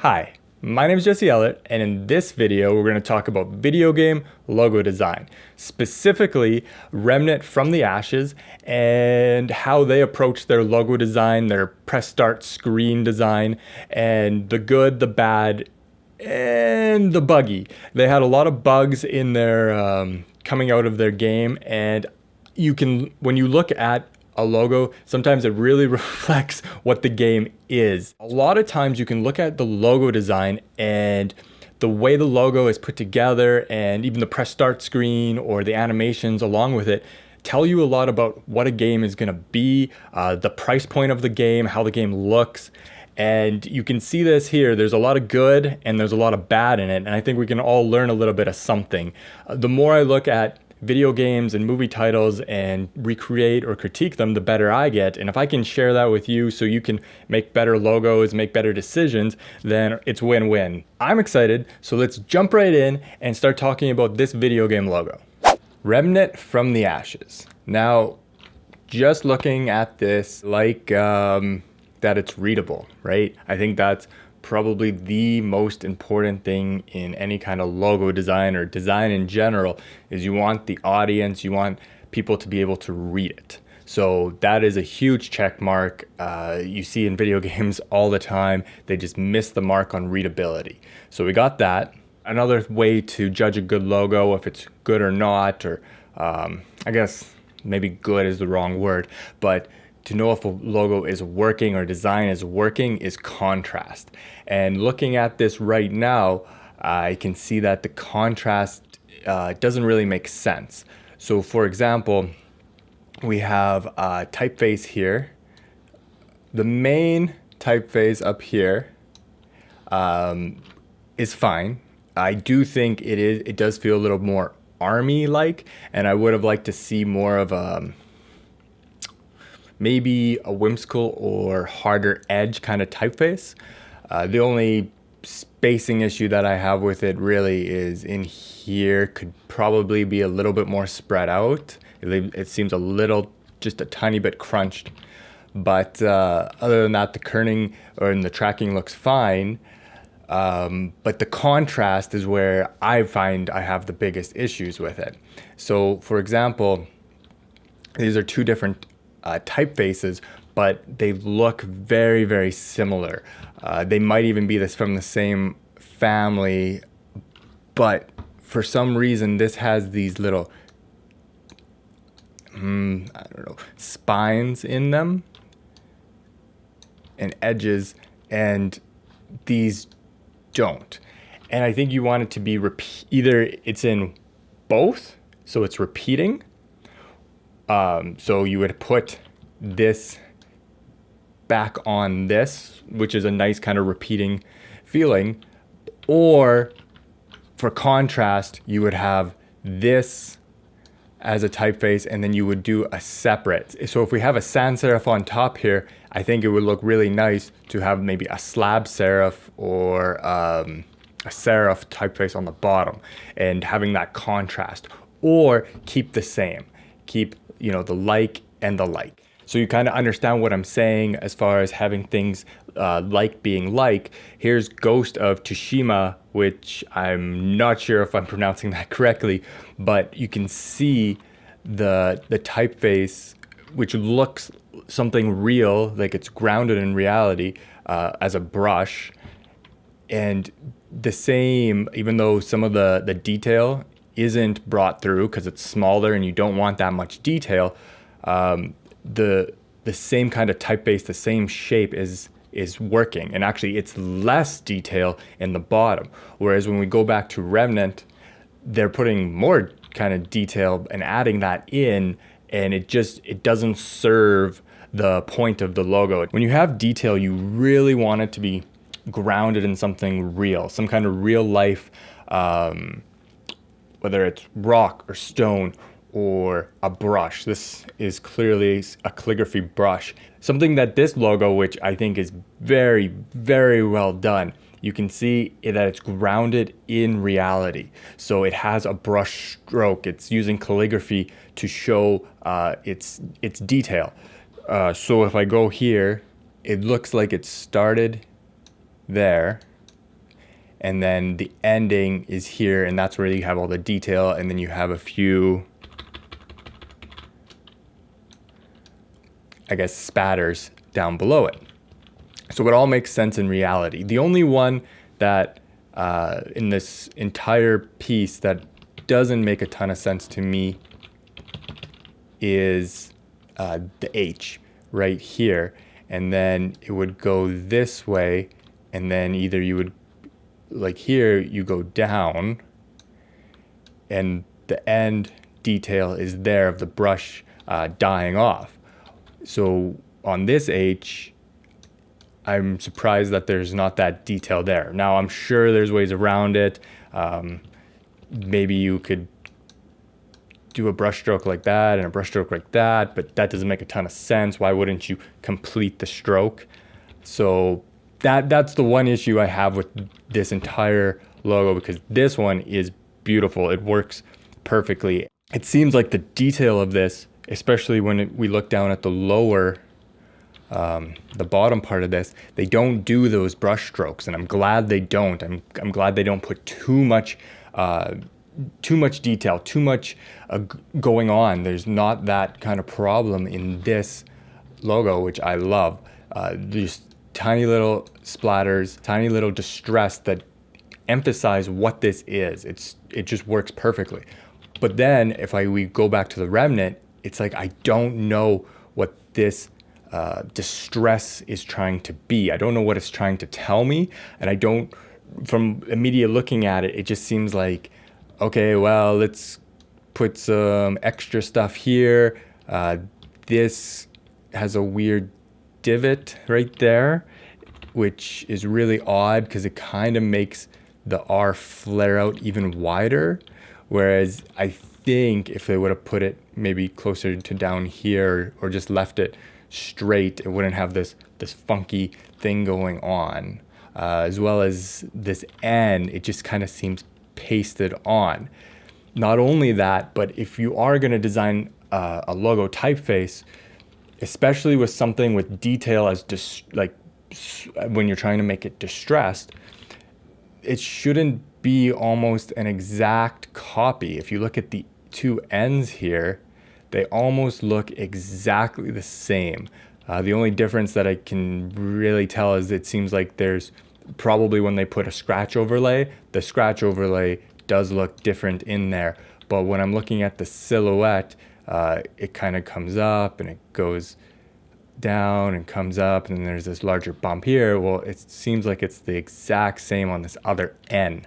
Hi, my name is Ellert, and in this video we're going to talk about video game logo design, specifically Remnant from the Ashes and how they approach their logo design, their press start screen design, and the good, the bad, and the buggy. They had a lot of bugs in their coming out of their game, and you can, when you look at a logo, sometimes it really reflects what the game is. A lot of times you can look at the logo design and the way the logo is put together, and even the press start screen or the animations along with it tell you a lot about what a game is going to be, the price point of the game, how the game looks. And you can see this here. There's a lot of good and there's a lot of bad in it, and I think we can all learn a little bit of something. The more I look at video games and movie titles and recreate or critique them, the better I get. And if I can share that with you so you can make better logos, make better decisions, then it's win-win. I'm excited, so let's jump right in and start talking about this video game logo. Remnant from the Ashes. Now, just looking at this, like that it's readable, right? I think that's probably the most important thing in any kind of logo design or design in general, is you want the audience, you want people to be able to read it. So that is a huge check mark. You see in video games all the time, they just miss the mark on readability. So we got that. Another way to judge a good logo, if it's good or not, or I guess maybe good is the wrong word, but to know if a logo is working or design is working, is contrast. And looking at this right now, I can see that the contrast doesn't really make sense. So for example, we have a typeface here. The main typeface up here is fine. I do think it does feel a little more army-like, and I would have liked to see more of a maybe a whimsical or harder edge kind of typeface. The only spacing issue that I have with it really is in here, could probably be a little bit more spread out. It seems a little, just a tiny bit crunched. But other than that, the kerning or in the tracking looks fine. But the contrast is where I find I have the biggest issues with it. So for example, these are two different typefaces, but they look very, very similar. They might even be from the same family, but for some reason this has these little, I don't know, spines in them and edges, and these don't. And I think you want it to be either it's in both, so it's repeating. So you would put this back on this, which is a nice kind of repeating feeling, or for contrast, you would have this as a typeface, and then you would do a separate. So if we have a sans serif on top here, I think it would look really nice to have maybe a slab serif or a serif typeface on the bottom, and having that contrast, or keep the same. Keep, you know, the like and the like. So you kind of understand what I'm saying as far as having things like being like. Here's Ghost of Tsushima, which I'm not sure if I'm pronouncing that correctly, but you can see the typeface, which looks something real, like it's grounded in reality, as a brush. And the same, even though some of the detail isn't brought through because it's smaller and you don't want that much detail, the same kind of typeface, the same shape is working, and actually it's less detail in the bottom. Whereas when we go back to Remnant, they're putting more kind of detail and adding that in, and it doesn't serve the point of the logo. When you have detail, you really want it to be grounded in something real, some kind of real life, whether it's rock or stone or a brush. This is clearly a calligraphy brush. Something that this logo, which I think is very, very well done, you can see that it's grounded in reality. So it has a brush stroke. It's using calligraphy to show its detail. So if I go here, it looks like it started there and then the ending is here, and that's where you have all the detail, and then you have a few, I guess, spatters down below it. So it all makes sense in reality. The only one that in this entire piece that doesn't make a ton of sense to me is the H right here, and then it would go this way, and then either you would, like here, you go down, and the end detail is there of the brush dying off. So on this H, I'm surprised that there's not that detail there. Now, I'm sure there's ways around it. Maybe you could do a brush stroke like that and a brush stroke like that, but that doesn't make a ton of sense. Why wouldn't you complete the stroke? So that's the one issue I have with this entire logo, because this one is beautiful. It works perfectly. It seems like the detail of this, especially when we look down at the lower, the bottom part of this, they don't do those brush strokes, and I'm glad they don't. I'm glad they don't put too much detail, too much going on. There's not that kind of problem in this logo, which I love. These tiny little splatters, tiny little distress that emphasize what this is. It just works perfectly. But then if we go back to the Remnant, it's like I don't know what this distress is trying to be. I don't know what it's trying to tell me, and I don't, from immediate looking at it, it just seems like, okay, well, let's put some extra stuff here. This has a weird divot right there, which is really odd because it kind of makes the R flare out even wider. Whereas I think if they would have put it maybe closer to down here or just left it straight, it wouldn't have this funky thing going on. As well as this N, it just kind of seems pasted on. Not only that, but if you are going to design a logo typeface, especially with something with detail as when you're trying to make it distressed, it shouldn't be almost an exact copy. If you look at the two ends here, they almost look exactly the same. The only difference that I can really tell is it seems like there's probably when they put a scratch overlay, the scratch overlay does look different in there. But when I'm looking at the silhouette, it kind of comes up and it goes down and comes up, and then there's this larger bump here. Well, it seems like it's the exact same on this other N.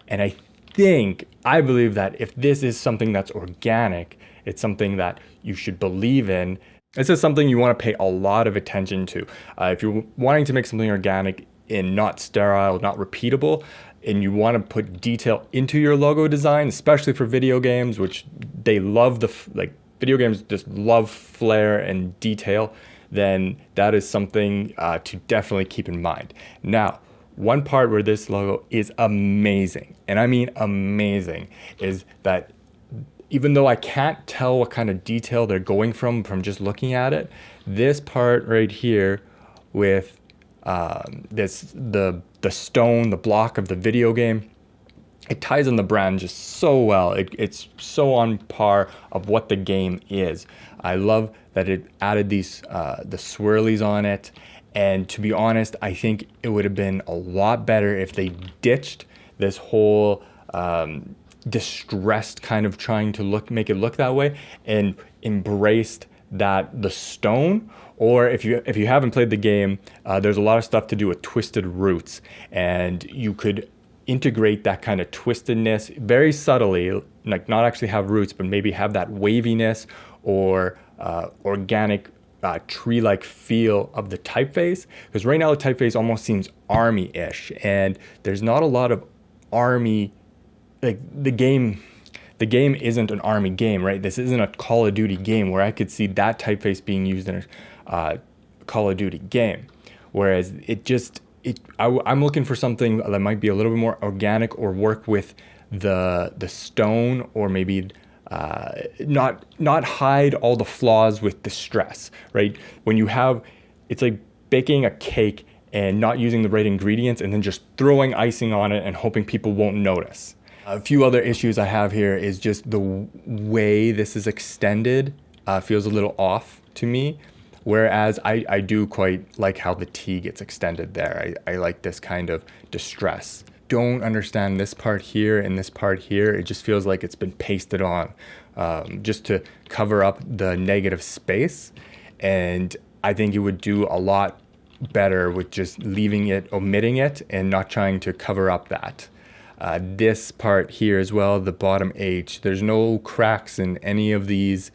And I believe that if this is something that's organic, it's something that you should believe in. This is something you want to pay a lot of attention to. If you're wanting to make something organic and not sterile, not repeatable, and you want to put detail into your logo design, especially for video games, which they love video games just love flair and detail, then that is something to definitely keep in mind. Now, one part where this logo is amazing, and I mean amazing, is that even though I can't tell what kind of detail they're going from just looking at it, this part right here with the stone, the block of the video game, it ties in the brand just so well. It's so on par of what the game is. I love that it added these the swirlies on it. And to be honest, I think it would have been a lot better if they ditched this whole distressed kind of trying to make it look that way and embraced the stone. Or if you haven't played the game, there's a lot of stuff to do with twisted roots, and you could integrate that kind of twistedness very subtly, like not actually have roots, but maybe have that waviness or organic tree-like feel of the typeface. Because right now the typeface almost seems army-ish, and there's not a lot of army, like the game isn't an army game, right? This isn't a Call of Duty game where I could see that typeface being used in a Call of Duty game. Whereas I'm looking for something that might be a little bit more organic or work with the stone, or maybe not hide all the flaws with distress, right? When you have, it's like baking a cake and not using the right ingredients and then just throwing icing on it and hoping people won't notice. A few other issues I have here is just the way this is extended feels a little off to me. Whereas I do quite like how the T gets extended there. I like this kind of distress. Don't understand this part here and this part here. It just feels like it's been pasted on just to cover up the negative space. And I think it would do a lot better with just leaving it, omitting it, and not trying to cover up that. This part here as well, the bottom H, there's no cracks in any of these,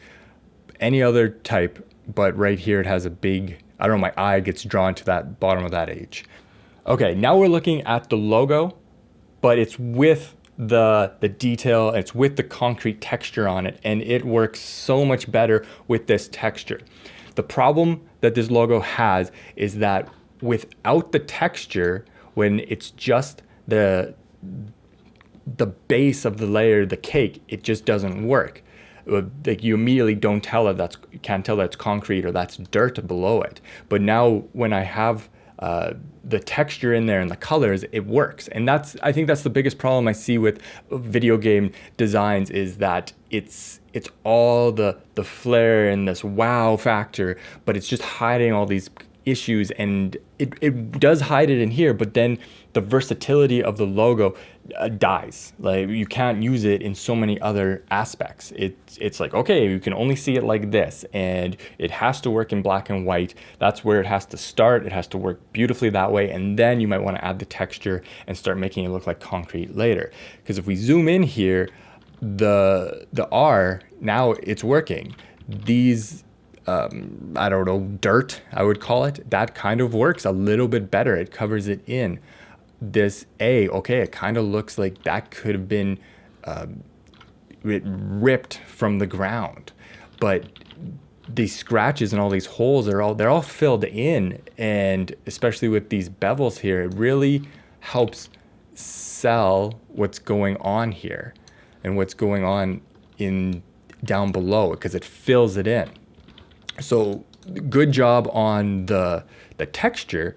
any other type, but right here it has a big, I don't know, my eye gets drawn to that bottom of that H. Okay, now we're looking at the logo, but it's with the detail, it's with the concrete texture on it, and it works so much better with this texture. The problem that this logo has is that without the texture, when it's just the base of the layer, the cake, it just doesn't work. Like you immediately can't tell that it's concrete or that's dirt below it. But now when I have the texture in there and the colors, it works. And I think that's the biggest problem I see with video game designs, is that it's all the flair and this wow factor, but it's just hiding all these issues, and it does hide it in here, but then the versatility of the logo dies. Like you can't use it in so many other aspects. It's like, okay, you can only see it like this, and it has to work in black and white. That's where it has to start. It has to work beautifully that way, and then you might want to add the texture and start making it look like concrete later. Because if we zoom in here, the R, now it's working. These I don't know, dirt, I would call it, that kind of works a little bit better. It covers it in. This A, okay, it kind of looks like that could have been ripped from the ground, but these scratches and all these holes they're all filled in, and especially with these bevels here, it really helps sell what's going on here and what's going on in down below, because it fills it in. So good job on the texture,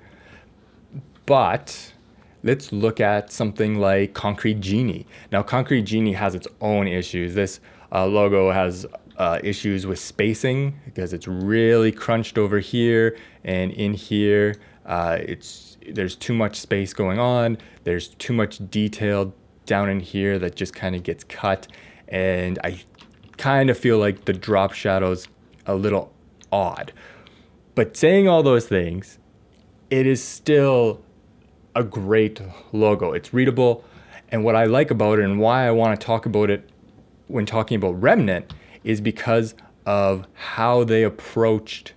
but let's look at something like Concrete Genie. Now, Concrete Genie has its own issues. This logo has issues with spacing because it's really crunched over here, and in here there's too much space going on. There's too much detail down in here that just kind of gets cut, and I kind of feel like the drop shadow's a little odd. But saying all those things, it is still a great logo. It's readable, and what I like about it and why I want to talk about it when talking about Remnant is because of how they approached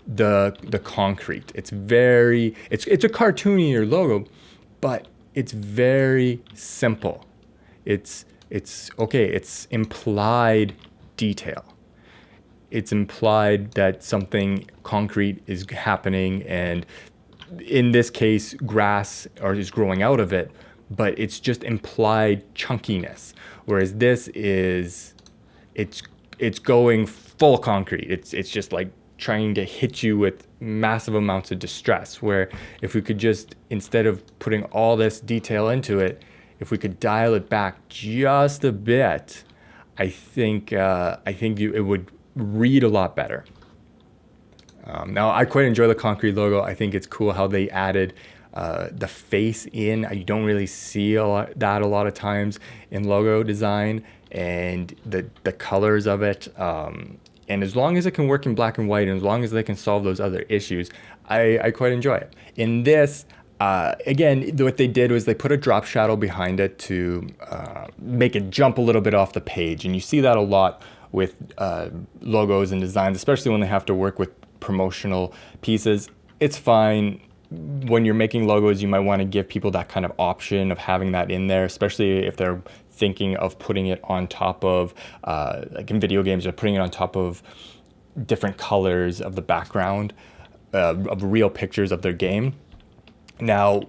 the concrete. It's a cartoonier logo, but it's very simple. It's okay, it's implied detail. It's implied that something concrete is happening, and in this case, grass is growing out of it, but it's just implied chunkiness. Whereas this is, it's going full concrete. It's just like trying to hit you with massive amounts of distress. Where if we could just, instead of putting all this detail into it, if we could dial it back just a bit, I think it would read a lot better. Now, I quite enjoy the concrete logo. I think it's cool how they added the face in. You don't really see that a lot of times in logo design, and the colors of it. And as long as it can work in black and white, and as long as they can solve those other issues, I quite enjoy it. In this, again, what they did was they put a drop shadow behind it to make it jump a little bit off the page. And you see that a lot with logos and designs, especially when they have to work with promotional pieces. It's fine. When you're making logos, you might want to give people that kind of option of having that in there, especially if they're thinking of putting it on top of, like in video games, they're putting it on top of different colors of the background, of real pictures of their game. Now,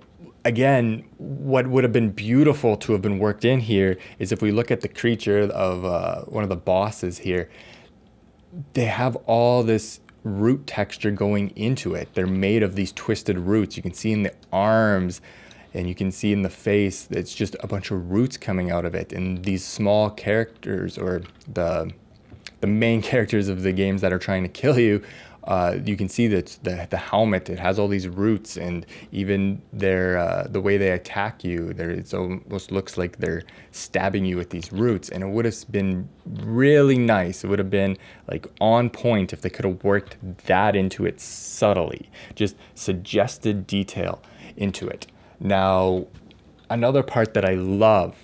again, what would have been beautiful to have been worked in here is if we look at the creature of one of the bosses here, they have all this root texture going into it. They're made of these twisted roots. You can see in the arms and you can see in the face, it's just a bunch of roots coming out of it. And these small characters, or the main characters of the games that are trying to kill you, you can see that the helmet, it has all these roots, and even the way they attack you, it almost looks like they're stabbing you with these roots. And it would have been really nice, it would have been like on point if they could have worked that into it subtly, just suggested detail into it. Now, another part that I love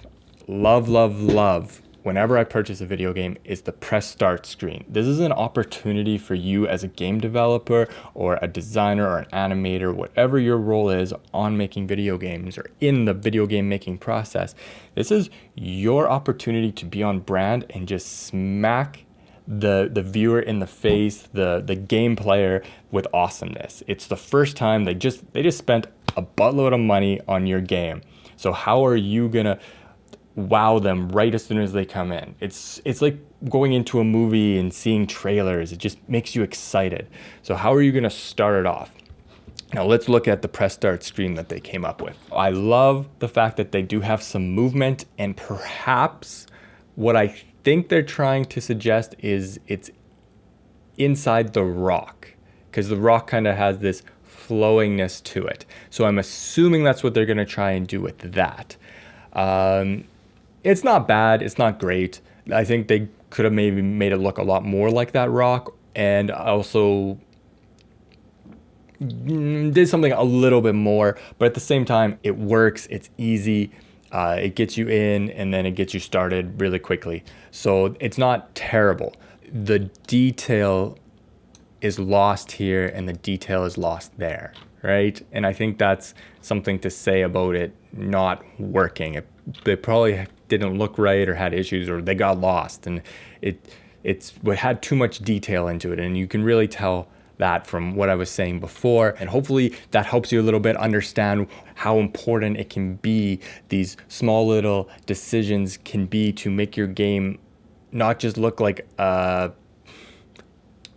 whenever I purchase a video game is the press start screen. This is an opportunity for you as a game developer or a designer or an animator, whatever your role is on making video games or in the video game making process. This is your opportunity to be on brand and just smack the viewer in the face, the game player, with awesomeness. It's the first time they just spent a buttload of money on your game. So how are you gonna wow them right as soon as they come in? It's like going into a movie and seeing trailers. It just makes you excited. So how are you gonna start it off? Now let's look at the press start screen that they came up with. I love the fact that they do have some movement, and perhaps what I think they're trying to suggest is it's inside the rock, because the rock kind of has this flowingness to it. So I'm assuming that's what they're going to try and do with that. It's not bad. It's not great. I think they could have maybe made it look a lot more like that rock, and also did something a little bit more, but at the same time, it works. It's easy. It gets you in, and then it gets you started really quickly. So it's not terrible. The detail is lost here and the detail is lost there, right? And I think that's something to say about it not working. They probably didn't look right, or had issues, or they got lost, and it had too much detail into it, and you can really tell that from what I was saying before. And hopefully that helps you a little bit understand how important it can be. These small little decisions can be to make your game not just look like a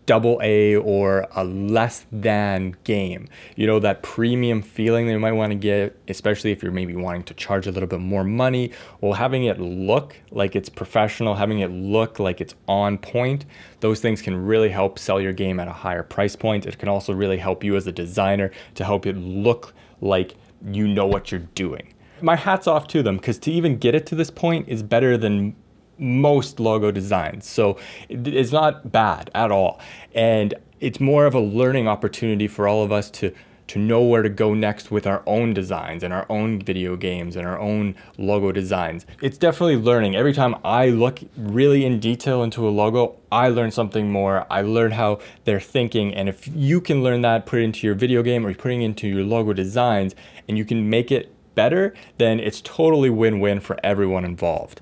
AA or a less than game. You know, that premium feeling that you might want to get, especially if you're maybe wanting to charge a little bit more money. Well, having it look like it's professional, having it look like it's on point, those things can really help sell your game at a higher price point. It can also really help you as a designer to help it look like you know what you're doing. My hat's off to them, because to even get it to this point is better than most logo designs. So it's not bad at all. And it's more of a learning opportunity for all of us to know where to go next with our own designs and our own video games and our own logo designs. It's definitely learning. Every time I look really in detail into a logo, I learn something more. I learn how they're thinking. And if you can learn that, put it into your video game or putting it into your logo designs, and you can make it better, then it's totally win-win for everyone involved.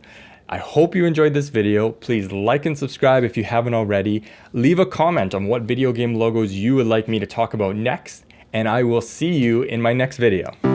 I hope you enjoyed this video. Please like and subscribe if you haven't already. Leave a comment on what video game logos you would like me to talk about next, and I will see you in my next video.